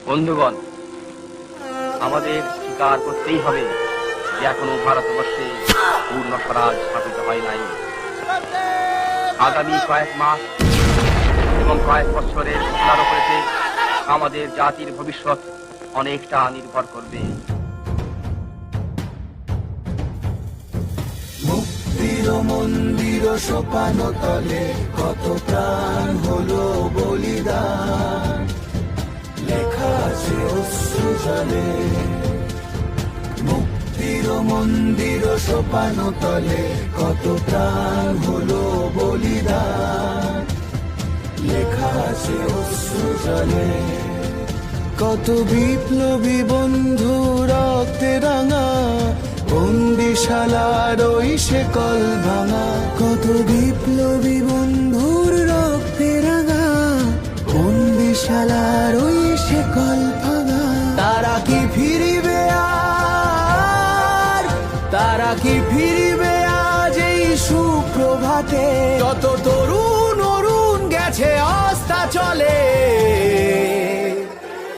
বন্ধুগণ, আমাদের স্বীকার করতেই হবে যে এখনো ভারতবর্ষে পূর্ণ স্বরাজ স্থাপিত হয় নাই। আগামী কয়েক মাস এবং কয়েক বছরের ঘটনার উপরে আমাদের জাতির ভবিষ্যৎ অনেকটা নির্ভর করবে। মুক্তির মন্দির সোপান তলে কত প্রাণ হলো বলিদান, লেখা আছে অশ্রু জলে। মুক্তির মন্দির সোপান তলে কত প্রাণ হলো বলিদান, লেখা আছে অশ্রু জলে। কত বিপ্লবী বন্ধু রক্তে রাঙা, বন্দিশালার ওই শেকল ভাঙা। কত বিপ্লবী বন্ধুর রক্তে রাঙা, বন্দিশালার ওই শেকল ভাঙা। তারা কি ফিরিবে তারা কি ফিরিবে আজ এই সুপ্রভাতে? যত